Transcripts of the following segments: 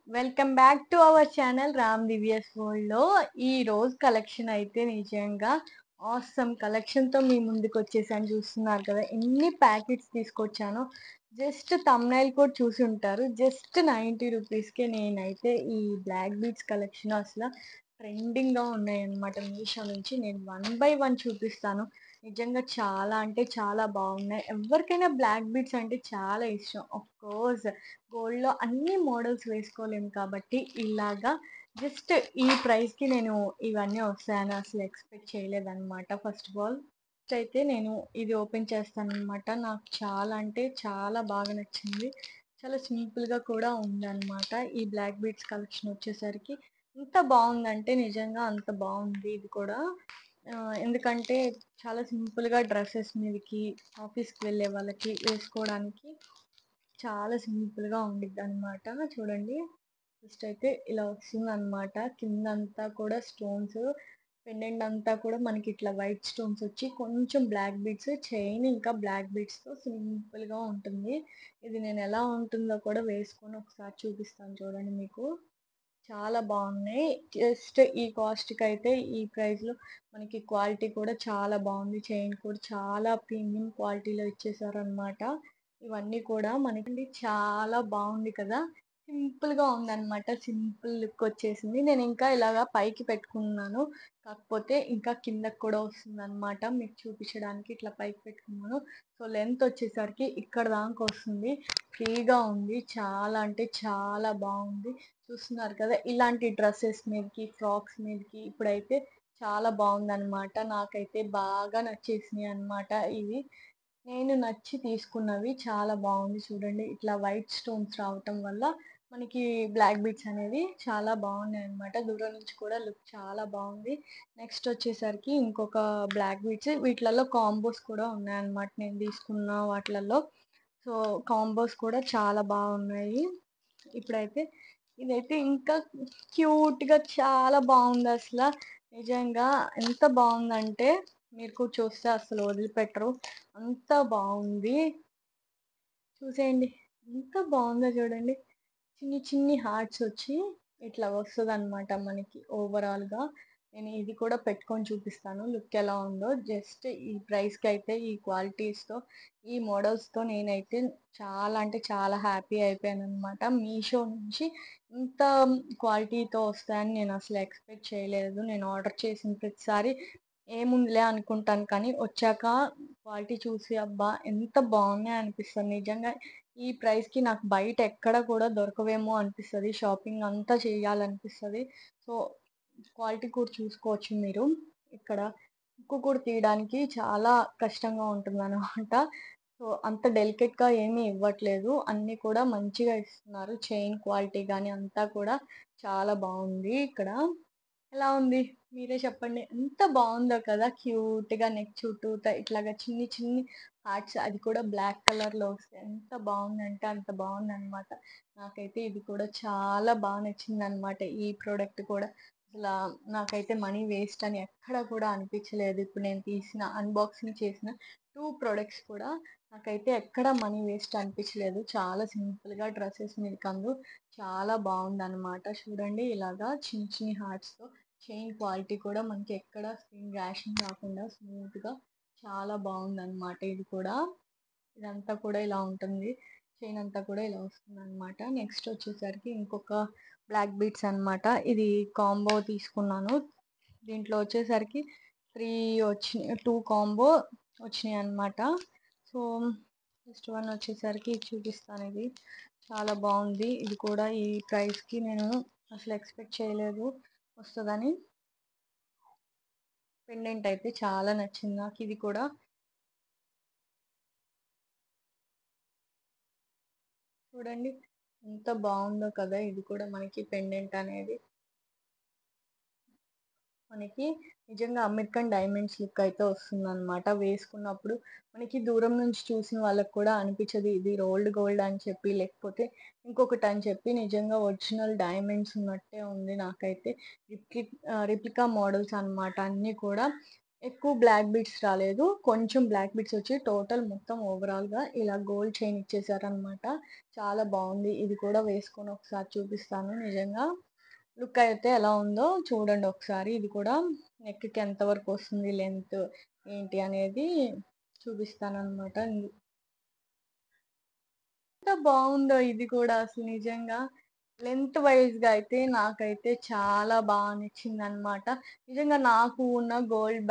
Welcome back to our channel Ram Divya's వరల్డ్‌లో ఈ రోజు కలెక్షన్ అయితే నిజంగా ఆసమ్ కలెక్షన్‌తో మీ ముందుకు వచ్చేసాను. చూస్తున్నారు కదా! ఎన్ని ప్యాకెట్స్ తీసుకొచ్చానో జస్ట్ థంబ్‌నెయిల్ కూడా చూసి ఉంటారు. జస్ట్ 90 రూపీస్‌కే నేనైతే ఈ బ్లాక్ బీడ్స్ కలెక్షన్ అసల ట్రెండింగ్‌గా ఉన్నాయన్నమాట మీషో నుంచి. నేను వన్ బై వన్ చూపిస్తాను. నిజంగా చాలా అంటే చాలా బాగున్నాయి. ఎవరికైనా బ్లాక్ బీడ్స్ అంటే చాలా ఇష్టం. ఆఫ్‌కోర్స్ గోల్డ్‌లో అన్ని మోడల్స్ వేసుకోలేము కాబట్టి ఇలాగా జస్ట్ ఈ ప్రైస్‌కి నేను ఇవన్నీ వస్తాయని అసలు ఎక్స్‌పెక్ట్ చేయలేదన్నమాట. ఫస్ట్ ఆఫ్ ఆల్ అయితే నేను ఇది ఓపెన్ చేస్తానన్నమాట. నాకు చాలా అంటే చాలా బాగా నచ్చింది. చాలా సింపుల్‌గా కూడా ఉందన్నమాట. ఈ బ్లాక్ బీడ్స్ కలెక్షన్ వచ్చేసరికి ఎంత బావుందంటే నిజంగా అంత బావుంది ఇది కూడా. ఎందుకంటే చాలా సింపుల్‌గా డ్రెసెస్ మీదకి, ఆఫీస్‌కి వెళ్ళే వాళ్ళకి వేసుకోవడానికి చాలా సింపుల్‌గా ఉండిద్దనమాట. చూడండి. ఫస్ట్ అయితే ఇలా వస్తుందనమాట. కిందంతా కూడా స్టోన్స్, పెండెంట్ అంతా కూడా మనకి ఇట్లా వైట్ స్టోన్స్ వచ్చి కొంచెం బ్లాక్ బీడ్స్, చైన్ ఇంకా బ్లాక్ బీడ్స్‌తో సింపుల్‌గా ఉంటుంది. ఇది నేను ఎలా ఉంటుందో కూడా వేసుకొని ఒకసారి చూపిస్తాను చూడండి మీకు. చాలా బాగున్నాయి. జస్ట్ ఈ కాస్ట్‌కైతే ఈ ప్రైస్‌లో మనకి క్వాలిటీ కూడా చాలా బాగుంది. చైన్ కూడా చాలా ప్రీమియం క్వాలిటీలో ఇచ్చేసారనమాట. ఇవన్నీ కూడా మనకి చాలా బాగుంది కదా! సింపుల్‌గా ఉందనమాట. సింపుల్ లుక్ వచ్చేసింది. నేను ఇంకా ఇలాగా పైకి పెట్టుకున్నాను. కాకపోతే ఇంకా కిందకి కూడా వస్తుందనమాట. మీకు చూపించడానికి ఇట్లా పైకి పెట్టుకున్నాను. సో, లెంత్ వచ్చేసరికి ఇక్కడ దాకా వస్తుంది. ఫ్రీగా ఉంది. చాలా అంటే చాలా బాగుంది. చూస్తున్నారు కదా! ఇలాంటి డ్రెసెస్ మీదకి, ఫ్రాక్స్ మీదకి ఇప్పుడైతే చాలా బాగుందనమాట. నాకైతే బాగా నచ్చేసినాయి అన్నమాట ఇవి. నేను నచ్చి తీసుకున్నవి. చాలా బాగుంది చూడండి. ఇట్లా వైట్ స్టోన్స్ రావటం వల్ల మనకి బ్లాక్ బీడ్స్ అనేవి చాలా బాగున్నాయన్నమాట. దూరం నుంచి కూడా లుక్ చాలా బాగుంది. నెక్స్ట్ వచ్చేసరికి ఇంకొక బ్లాక్ బీడ్స్ వీటిలలో కాంబోస్ కూడా ఉన్నాయన్నమాట నేను తీసుకున్న వాటిలలో. సో, కాంబోస్ కూడా చాలా బాగున్నాయి. ఇప్పుడైతే ఇదైతే ఇంకా క్యూట్‌గా చాలా బాగుందసల. నిజంగా ఎంత బాగుందంటే మీకు చూస్తే అసలు వదిలిపెట్టరు. అంత బాగుంది. చూసేయండి. ఎంత బాగుందో చూడండి. చిన్ని చిన్ని హార్ట్స్ వచ్చి ఇట్లా వస్తదనమాట మనకి ఓవరాల్‌గా. నేను ఇది కూడా పెట్టుకొని చూపిస్తాను. లుక్ ఎలా ఉందో. జస్ట్ ఈ ప్రైస్‌కైతే ఈ క్వాలిటీస్‌తో, ఈ మోడల్స్‌తో నేనైతే చాలా అంటే చాలా హ్యాపీ అయిపోయాననమాట. మీషో నుంచి ఇంత క్వాలిటీతో వస్తాయని నేను అసలు ఎక్స్‌పెక్ట్ చేయలేదు. నేను ఆర్డర్ చేసిన ప్రతిసారి ఏముందిలే అనుకుంటాను కానీ వచ్చాక క్వాలిటీ చూసి అబ్బా! ఎంత బాగున్నాయి అనిపిస్తది. నిజంగా ఈ ప్రైస్‌కి నాకు బయట ఎక్కడ కూడా దొరకవేమో అనిపిస్తది. షాపింగ్ అంతా చేయాలనిపిస్తది. సో, క్వాలిటీ కూడా చూసుకోవచ్చు మీరు. ఇక్కడ ముక్కు కూడా తీయడానికి చాలా కష్టంగా ఉంటుందనమాట. సో, అంత డెలికేట్‌గా ఏమీ ఇవ్వట్లేదు. అన్నీ కూడా మంచిగా ఇస్తున్నారు. చైన్ క్వాలిటీ గాని అంతా కూడా చాలా బావుంది ఇక్కడ. ఎలా ఉంది? మీరే చెప్పండి. ఎంత బావుందో కదా! క్యూట్‌గా నెక్ చుట్టూతా ఇట్లాగా చిన్ని చిన్ని హార్ట్స్ అది కూడా బ్లాక్ కలర్‌లో వస్తే ఎంత బావుందంటే అంత బావుందనమాట. నాకైతే ఇది కూడా చాలా నచ్చిందనమాట. ఈ ప్రొడక్ట్ కూడా. అసలా నాకైతే మనీ వేస్ట్ అని ఎక్కడ కూడా అనిపించలేదు. ఇప్పుడు నేను తీసిన అన్బాక్సింగ్ చేసిన 2 ప్రొడక్ట్స్ కూడా నాకైతే ఎక్కడ మనీ వేస్ట్ అనిపించలేదు. చాలా సింపుల్‌గా డ్రెసెస్ మీదకందు చాలా బావుందనమాట. చూడండి ఇలాగా చిన్ని చిన్ని హార్ట్స్‌తో చైన్ క్వాలిటీ కూడా మనకి ఎక్కడ స్క్రీన్ ర్యాషింగ్ రాకుండా స్మూత్‌గా చాలా బావుందనమాట ఇది కూడా. ఇదంతా కూడా ఇలా ఉంటుంది. చైన్ అంతా కూడా ఇలా వస్తుందనమాట. నెక్స్ట్ వచ్చేసరికి ఇంకొక బ్లాక్ బీడ్స్ అనమాట. ఇది కాంబో తీసుకున్నాను. దీంట్లో వచ్చేసరికి 3 వచ్చినాయి. 2 కాంబో వచ్చినాయన్నమాట. సో, ఫస్ట్ వన్ వచ్చేసరికి ఇది చూపిస్తాను ఇది. చాలా బావుంది. ఇది కూడా ఈ ప్రైస్‌కి నేను అసలు ఎక్స్‌పెక్ట్ చేయలేదు వస్తదని. పెండెంట్ అయితే చాలా నచ్చింది నాకు ఇది కూడా. చూడండి ఎంత బావుందో కదా! ఇది కూడా మనకి పెండెంట్ అనేది. మనకి నిజంగా అమెరికన్ డైమండ్స్ లుక్ అయితే వస్తుందనమాట. వేసుకున్నప్పుడు మనకి దూరం నుంచి చూసిన వాళ్ళకి కూడా అనిపించదు ఇది రోల్డ్ గోల్డ్ అని చెప్పి, లేకపోతే ఇంకొకటి అని చెప్పి నిజంగా ఒరిజినల్ డైమండ్స్ ఉన్నట్టే ఉంది నాకైతే. రిప్లికా మోడల్స్ అనమాట అన్నీ కూడా. ఎక్కువ బ్లాక్ బీడ్స్ రాలేదు. కొంచెం బ్లాక్ బీడ్స్ వచ్చి టోటల్ మొత్తం ఓవరాల్‌గా ఇలా గోల్డ్ చైన్ ఇచ్చేసారనమాట. చాలా బావుంది. ఇది కూడా వేసుకొని ఒకసారి చూపిస్తాను నిజంగా. లుక్ అయితే ఎలా ఉందో చూడండి ఒకసారి. ఇది కూడా నెక్‌కి ఎంత వరకు వస్తుంది లెంత్ ఏంటి అనేది చూపిస్తాననమాట. ఎంత బావుందో ఇది కూడా అసలు నిజంగా. లెంత్ వైస్‌గా అయితే నాకైతే చాలా నచ్చిందనమాట. నిజంగా నాకు ఉన్న గోల్డ్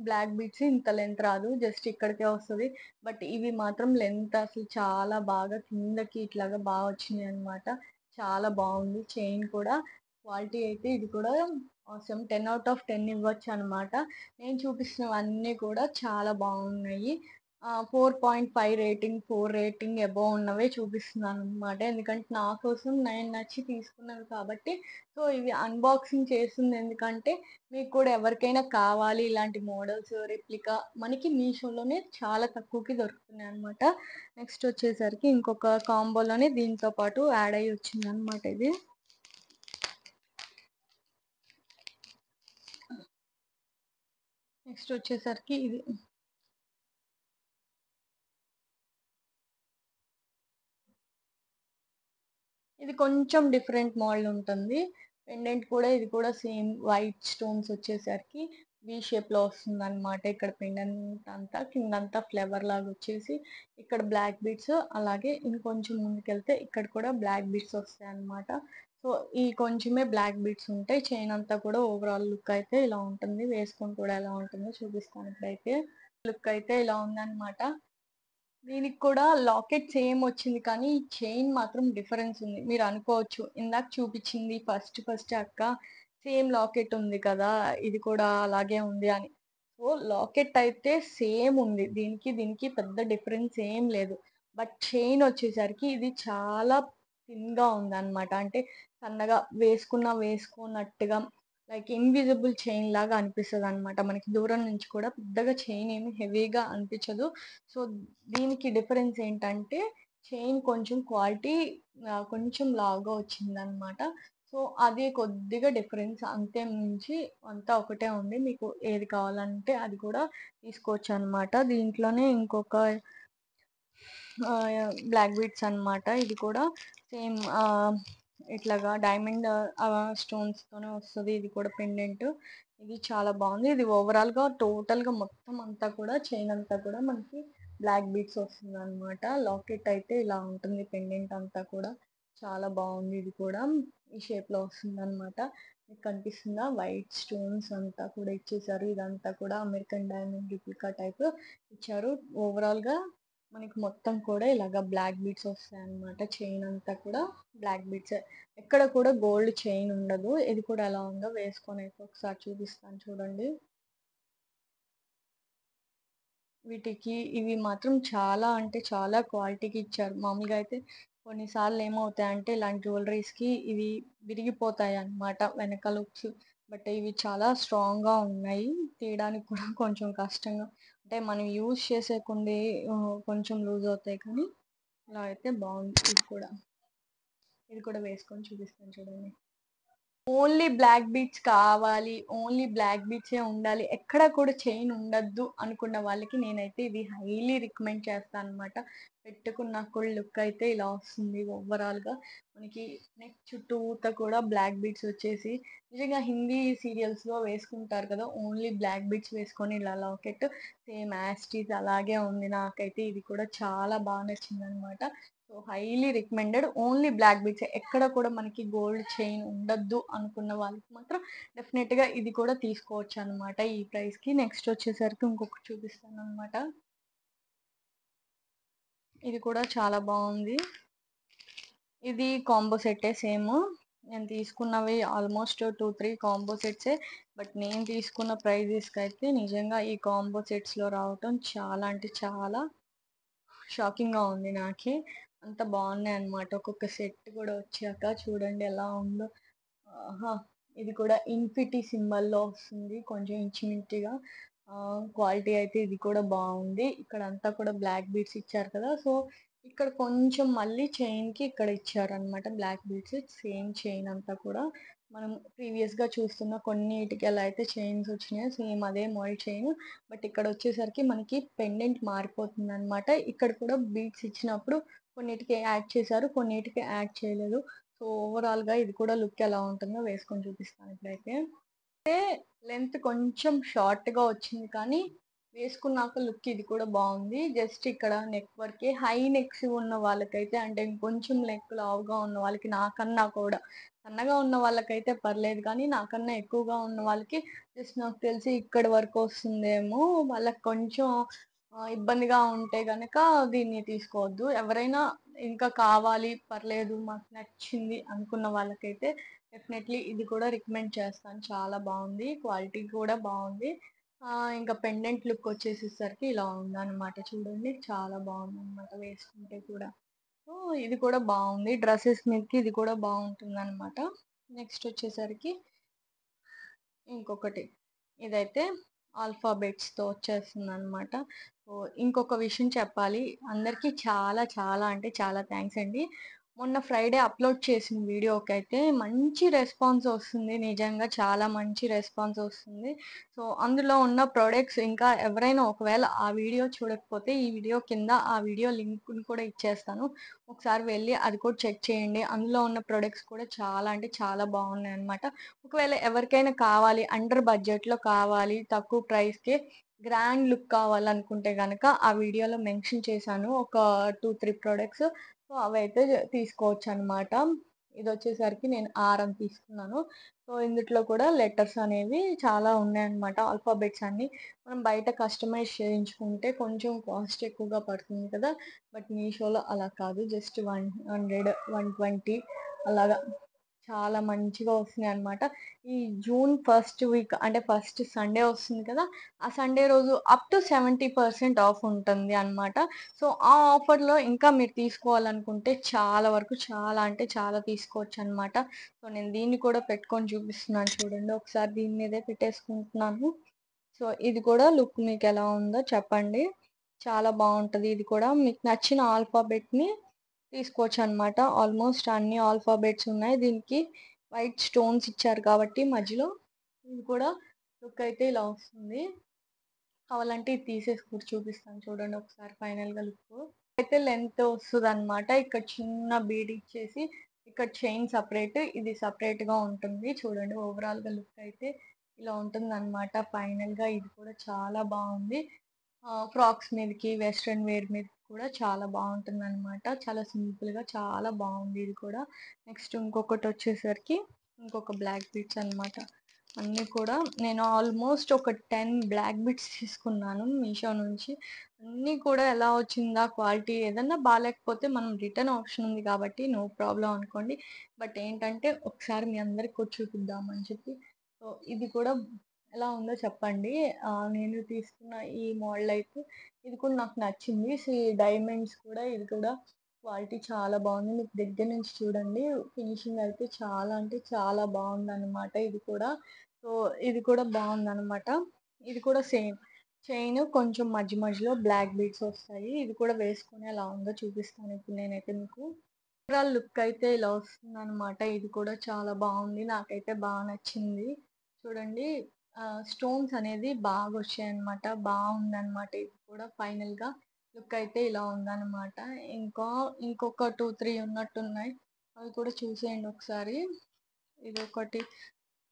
బ్లాక్ బీడ్స్ ఇంత లెంత్ రాదు. జస్ట్ ఇక్కడికే వస్తది. బట్ ఇవి మాత్రం లెంత్ అసలు చాలా బాగా కిందకి ఇట్లాగా వచ్చినాయన్నమాట. చాలా బావుంది. చైన్ కూడా క్వాలిటీ అయితే ఇది కూడా ఆసమ్ 10 ఔట్ ఆఫ్ 10 ఇవ్వొచ్చనమాట. నేను చూపిస్తున్నవన్నీ కూడా చాలా బావున్నాయి. 4.5 రేటింగ్, 4 రేటింగ్ అబోవ్ ఉన్నవే చూపిస్తున్నాననమాట. ఎందుకంటే నా కోసం నేను నచ్చి తీసుకున్నవి కాబట్టి. సో, ఇవి అన్బాక్సింగ్ చేస్తుంది ఎందుకంటే, మీకు కూడా ఎవరికైనా కావాలి ఇలాంటి మోడల్స్ రెప్లికా మనకి మీషోలోనే చాలా తక్కువకి దొరుకుతున్నాయన్నమాట. నెక్స్ట్ వచ్చేసరికి ఇంకొక కాంబోలోనే దీంతో పాటు యాడ్ అయ్యి వచ్చిందనమాట ఇది. నెక్స్ట్ వచ్చేసరికి ఇది. ఇది కొంచెం డిఫరెంట్ మోడల్ ఉంటుంది. పెండెంట్ కూడా ఇది కూడా సేమ్ వైట్ స్టోన్స్ వచ్చేసరికి వి షేప్‌లో వస్తుందనమాట. ఇక్కడ పెండెంట్ అంతా కిందంతా ఫ్లవర్ లాగా వచ్చేసి ఇక్కడ బ్లాక్ బీడ్స్ అలాగే ఇంకొంచెం ముందుకెళ్తే ఇక్కడ కూడా బ్లాక్ బీడ్స్ వస్తాయన్నమాట. సో, ఈ కొంచెమే బ్లాక్ బీడ్స్ ఉంటాయి. చైన్ అంతా కూడా ఓవరాల్ లుక్ అయితే ఇలా ఉంటుంది. వేసుకొని కూడా ఎలా ఉంటుందో చూపిస్తాను ఇప్పుడైతే. లుక్ అయితే ఇలా ఉందన్నమాట. దీనికి కూడా లాకెట్ సేమ్ వచ్చింది కానీ చైన్ మాత్రం డిఫరెన్స్ ఉంది. మీరు అనుకోవచ్చు ఇందాక చూపించింది ఫస్ట్ అక్క సేమ్ లాకెట్ ఉంది కదా! ఇది కూడా అలాగే ఉంది అని. సో, లాకెట్ అయితే సేమ్ ఉంది. దీనికి పెద్ద డిఫరెన్స్ ఏం లేదు. బట్ చైన్ వచ్చేసరికి ఇది చాలా థిన్‌గా ఉందన్నమాట. అంటే సన్నగా వేసుకున్నట్టుగా లైక్ ఇన్విజిబుల్ చైన్ లాగా అనిపిస్తదన్నమాట. మనకి దూరం నుంచి కూడా పెద్దగా చైన్ ఏమి హెవీగా అనిపించదు. సో, దీనికి డిఫరెన్స్ ఏంటంటే చైన్ కొంచెం క్వాలిటీ కొంచెం లావుగా వచ్చిందనమాట. సో, అది కొద్దిగా డిఫరెన్స్ అంతే మించి అంతా ఒకటే ఉంది. మీకు ఏది కావాలంటే అది కూడా తీసుకోవచ్చనమాట. దీంట్లోనే ఇంకొక బ్లాక్ బీడ్స్ అన్నమాట. ఇది కూడా సేమ్ ఇట్లాగా డైమండ్ స్టోన్స్‌తోనే వస్తది. ఇది కూడా పెండెంట్. ఇది చాలా బాగుంది. ఇది ఓవరాల్‌గా టోటల్‌గా మొత్తం అంతా కూడా చైన్ అంతా కూడా మనకి బ్లాక్ బీడ్స్ వస్తుందన్నమాట. లాకెట్ అయితే ఇలా ఉంటుంది పెండెంట్ అంతా కూడా. చాలా బాగుంది ఇది కూడా. ఈ షేప్‌లో వస్తుందన్నమాట. మీకు కనిపిస్తుందా? వైట్ స్టోన్స్ అంతా కూడా ఇచ్చేసారు. ఇదంతా కూడా అమెరికన్ డైమండ్ రిప్లికా టైప్ ఇచ్చారు. ఓవరాల్‌గా మనకి మొత్తం కూడా ఇలాగ బ్లాక్ బీడ్స్ వస్తాయన్నమాట. చైన్ అంతా కూడా బ్లాక్ బీడ్సే. ఎక్కడ కూడా గోల్డ్ చైన్ ఉండదు. ఇది కూడా ఎలా ఉందో వేసుకొని అయితే ఒకసారి చూపిస్తాను చూడండి. వీటికి ఇవి మాత్రం చాలా అంటే చాలా క్వాలిటీకి ఇచ్చారు. మామూలుగా అయితే కొన్నిసార్లు ఏమవుతాయంటే ఇలాంటి జ్యువెలరీస్‌కి ఇవి విరిగిపోతాయన్నమాట వెనకాల హుక్స్. బట్ ఇవి చాలా స్ట్రాంగ్‌గా ఉన్నాయి. తీయడానికి కూడా కొంచెం కష్టంగా అంటే మనం యూజ్ చేసే కొంది కొంచెం లూజ్ అవుతాయి కానీ ఇలా అయితే బాగుంది ఇది కూడా. ఇది కూడా వేసుకొని చూపిస్తాను చూడండి. ఓన్లీ బ్లాక్ బీట్స్ కావాలి. ఓన్లీ బ్లాక్ బీట్సే ఉండాలి. ఎక్కడ కూడా చైన్ ఉండొద్దు అనుకున్న వాళ్ళకి నేనైతే ఇది హైలీ రికమెండ్ చేస్తానన్నమాట. పెట్టుకున్న కూడా లుక్ అయితే ఇలా వస్తుంది ఓవరాల్‌గా. మనకి నెక్ చుట్టూతా కూడా బ్లాక్ బీట్స్ వచ్చేసి నిజంగా హిందీ సీరియల్స్‌లో వేసుకుంటారు కదా! ఓన్లీ బ్లాక్ బీట్స్ వేసుకొని ఇలా locket same as it is అలాగే ఉంది. నాకైతే ఇది కూడా చాలా నచ్చిందన్నమాట. So, highly recommended. Only black బీడ్సే. ఎక్కడ కూడా మనకి గోల్డ్ చైన్ ఉండొద్దు అనుకున్న వాళ్ళకి మాత్రం డెఫినిట్‌గా ఇది కూడా తీసుకోవచ్చనమాట ఈ ప్రైస్‌కి. నెక్స్ట్ వచ్చేసరికి ఇంకొకటి చూపిస్తాననమాట. ఇది కూడా చాలా బావుంది. ఇది కాంబో సెట్టే సేమ్. నేను తీసుకున్నవి ఆల్మోస్ట్ 2, 3 కాంబో సెట్సే. బట్ నేను తీసుకున్న ప్రైజెస్‌కైతే నిజంగా ఈ కాంబో సెట్స్‌లో రావటం చాలా అంటే చాలా షాకింగ్‌గా ఉంది నాకే. అంత బాగున్నాయన్నమాట. ఒక్కొక్క సెట్ కూడా వచ్చాక చూడండి ఎలా ఉందో. ఆహా! ఇది కూడా ఇన్ఫినిటీ సింబల్‌లో వస్తుంది. కొంచెం ఇంచుమించుగా క్వాలిటీ అయితే ఇది కూడా బావుంది. ఇక్కడంతా కూడా బ్లాక్ బీడ్స్ ఇచ్చారు కదా! సో, ఇక్కడ కొంచెం మళ్ళీ చైన్‌కి ఇక్కడ ఇచ్చారనమాట బ్లాక్ బీడ్స్. సేమ్ చైన్ అంతా కూడా మనం ప్రీవియస్‌గా చూస్తున్న కొన్నిటికి ఎలా అయితే చైన్స్ వచ్చినాయో సేమ్ అదే మోడల్ చైన్. బట్ ఇక్కడొచ్చేసరికి మనకి పెండెంట్ మారిపోతుందనమాట. ఇక్కడ కూడా బీడ్స్ ఇచ్చినప్పుడు కొన్నిటికి యాడ్ చేశారు. కొన్నిటికి యాడ్ చేయలేదు. సో, ఓవరాల్‌గా ఇది కూడా లుక్ ఎలా ఉంటుందో వేసుకొని చూపిస్తాను ఇప్పుడైతే. లెంత్ కొంచెం షార్ట్‌గా వచ్చింది కానీ, వేసుకున్నాక లుక్ ఇది కూడా బావుంది. జస్ట్ ఇక్కడ నెక్ వరకే హై నెక్స్ ఉన్న వాళ్ళకైతే అంటే ఇంకొంచెం నెక్ లావుగా ఉన్న వాళ్ళకి నాకన్నా కూడా సన్నగా ఉన్న వాళ్ళకైతే పర్లేదు కానీ, నాకన్నా ఎక్కువగా ఉన్న వాళ్ళకి జస్ట్ నాకు తెలిసి ఇక్కడి వరకు వస్తుందేమో. వాళ్ళకి కొంచెం ఇబ్బందిగా ఉంటే గనక దీన్ని తీసుకోవద్దు. ఎవరైనా ఇంకా కావాలి, పర్లేదు మాకు నచ్చింది అనుకున్న వాళ్ళకైతే డెఫినెట్‌లీ ఇది కూడా రికమెండ్ చేస్తాను. చాలా బావుంది. క్వాలిటీ కూడా బావుంది. ఇంకా పెండెంట్ లుక్ వచ్చేసేసరికి ఇలా ఉందనమాట. చూడండి చాలా బావుందనమాట వేసుకుంటే కూడా. సో, ఇది కూడా బావుంది. డ్రెసెస్ మీదకి ఇది కూడా బావుంటుందనమాట. నెక్స్ట్ వచ్చేసరికి ఇంకొకటి. ఇదైతే ఆల్ఫాబెట్స్‌తో వచ్చేస్తుందనమాట. సో, ఇంకొక విషయం చెప్పాలి. అందరికీ చాలా చాలా అంటే చాలా థాంక్స్ అండి. మొన్న ఫ్రైడే అప్‌లోడ్ చేసిన వీడియోకైతే మంచి రెస్పాన్స్ ఒస్తుంది. నిజంగా చాలా మంచి రెస్పాన్స్ ఒస్తుంది. సో, అందులో ఉన్న ప్రొడక్ట్స్ ఇంకా ఎవరైనా ఒకవేళ ఆ వీడియో చూడకపోతే ఈ వీడియో కింద ఆ వీడియో లింక్‌ని కూడా ఇచ్చేస్తాను. ఒకసారి వెళ్లి అది కూడా చెక్ చేయండి. అందులో ఉన్న ప్రొడక్ట్స్ కూడా చాలా అంటే చాలా బాగున్నాయన్నమాట. ఒకవేళ ఎవరికైనా కావాలి అండర్ బడ్జెట్‌లో కావాలి, తక్కువ ప్రైస్‌కే గ్రాండ్ లుక్ కావాలనుకుంటే గనక ఆ వీడియోలో మెన్షన్ చేశాను. ఒక 2, 3 ప్రొడక్ట్స్. సో, అవైతే తీసుకోవచ్చనమాట. ఇదొచ్చేసరికి నేను హారం తీసుకున్నాను. సో, ఇందుట్లో కూడా లెటర్స్ అనేవి చాలా ఉన్నాయన్నమాట. ఆల్ఫాబెట్స్ అన్నీ. మనం బయట కస్టమైజ్ చేయించుకుంటే కొంచెం కాస్ట్ ఎక్కువగా పడుతుంది కదా! బట్ మీషోలో అలా కాదు. జస్ట్ 100, 120 అలాగా చాలా మంచిగా వస్తున్నాయన్నమాట. ఈ జూన్ ఫస్ట్ వీక్ అంటే ఫస్ట్ సండే వస్తుంది కదా! ఆ సండే రోజు అప్ టు 70% ఆఫ్ ఉంటుంది అన్నమాట. సో, ఆ ఆఫర్‌లో ఇంకా మీరు తీసుకోవాలనుకుంటే చాలా వరకు చాలా అంటే చాలా తీసుకోవచ్చనమాట. సో, నేను దీన్ని కూడా పెట్టుకొని చూపిస్తున్నాను చూడండి. ఒకసారి దీని మీదే పెట్టేసుకుంటున్నాను. సో, ఇది కూడా లుక్ మీకెలా ఉందో చెప్పండి. చాలా బావుంటది ఇది కూడా. మీకు నచ్చిన ఆల్ఫాబెట్‌ని తీసుకోవచ్చనమాట. ఆల్మోస్ట్ అన్ని ఆల్ఫాబెట్స్ ఉన్నాయి. దీనికి వైట్ స్టోన్స్ ఇచ్చారు కాబట్టి మధ్యలో ఇది కూడా లుక్ అయితే ఇలా వస్తుంది. కావాలంటే ఇది తీసేసి కూడా చూపిస్తాను చూడండి ఒకసారి ఫైనల్‌గా లుక్కు. అయితే లెంత్ వస్తదనమాట. ఇక్కడ చిన్న బీడ్ ఇచ్చేసి ఇక్కడ చైన్ సెపరేట్, ఇది సెపరేట్‌గా ఉంటుంది. చూడండి ఓవరాల్‌గా లుక్ అయితే ఇలా ఉంటుందనమాట. ఫైనల్‌గా ఇది కూడా చాలా బావుంది. ఫ్రాక్స్ మీదకి, వెస్టర్న్ వేర్ మీదకి కూడా చాలా బావుంటుందనమాట. చాలా సింపుల్‌గా చాలా బావుంది ఇది కూడా. నెక్స్ట్ ఇంకొకటొచ్చేసరికి ఇంకొక బ్లాక్ బీడ్స్ అనమాట. అన్నీ కూడా నేను ఆల్మోస్ట్ ఒక 10 బ్లాక్ బిట్స్ తీసుకున్నాను మీషో నుంచి. అన్నీ కూడా ఎలా వచ్చిందా క్వాలిటీ ఏదన్నా బాలేకపోతే మనం రిటర్న్ ఆప్షన్ ఉంది కాబట్టి నో ప్రాబ్లమ్ అనుకోండి. బట్ ఏంటంటే ఒకసారి మీ అందరికి కూడా చూపిద్దామని చెప్పి. సో, ఇది కూడా ఎలా ఉందో చెప్పండి. నేను తీసుకున్న ఈ మోడల్ అయితే ఇది కూడా నాకు నచ్చింది. డైమండ్స్ కూడా ఇది కూడా క్వాలిటీ చాలా బావుంది. మీకు దగ్గర నుంచి చూడండి. ఫినిషింగ్ అయితే చాలా అంటే చాలా బావుందనమాట ఇది కూడా. సో, ఇది కూడా బావుందనమాట. ఇది కూడా సేమ్. చైను కొంచెం మధ్య మధ్యలో బ్లాక్ బీడ్స్ వస్తాయి. ఇది కూడా వేసుకొని ఎలా ఉందో చూపిస్తాను ఇప్పుడు నేనైతే మీకు. ఓవరాల్ లుక్ అయితే ఇలా వస్తుందనమాట. ఇది కూడా చాలా బావుంది. నాకైతే నచ్చింది. చూడండి స్టోన్స్ అనేది బాగొచ్చాయన్నమాట. బావుందనమాట ఇది కూడా ఫైనల్‌గా. లుక్ అయితే ఇలా ఉందనమాట. ఇంకొక 2, 3 ఉన్నట్టున్నాయి. అవి కూడా చూసేయండి ఒకసారి. ఇదొకటి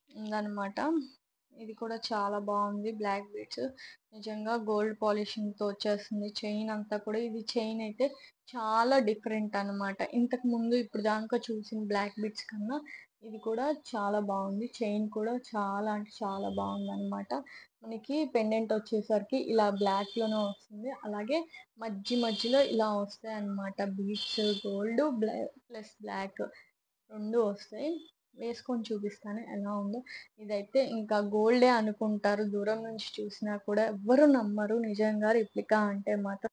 ఉందనమాట. ఇది కూడా చాలా బావుంది. బ్లాక్ బీడ్స్ నిజంగా గోల్డ్ పాలిషింగ్‌తో వచ్చేస్తుంది. చైన్ అంతా కూడా ఇది చైన్ అయితే చాలా డిఫరెంట్ అనమాట. ఇంతకుముందు ఇప్పుడు దాకా చూసిన బ్లాక్ బీడ్స్ కన్నా ఇది కూడా చాలా బావుంది. చైన్ కూడా చాలా అంటే చాలా బావుందనమాట. మనకి పెండెంట్ వచ్చేసరికి ఇలా బ్లాక్‌లోనే వస్తుంది. అలాగే మధ్యలో ఇలా వస్తాయన్నమాట. బీడ్స్ గోల్డ్ ప్లస్ బ్లాక్ 2 వస్తాయి. వేసుకొని చూపిస్తాను ఎలా ఉందో. ఇదైతే ఇంకా గోల్డే అనుకుంటారు. దూరం నుంచి చూసినా కూడా ఎవ్వరు నమ్మరు. నిజంగా రిప్లికా అంటే మాత్రం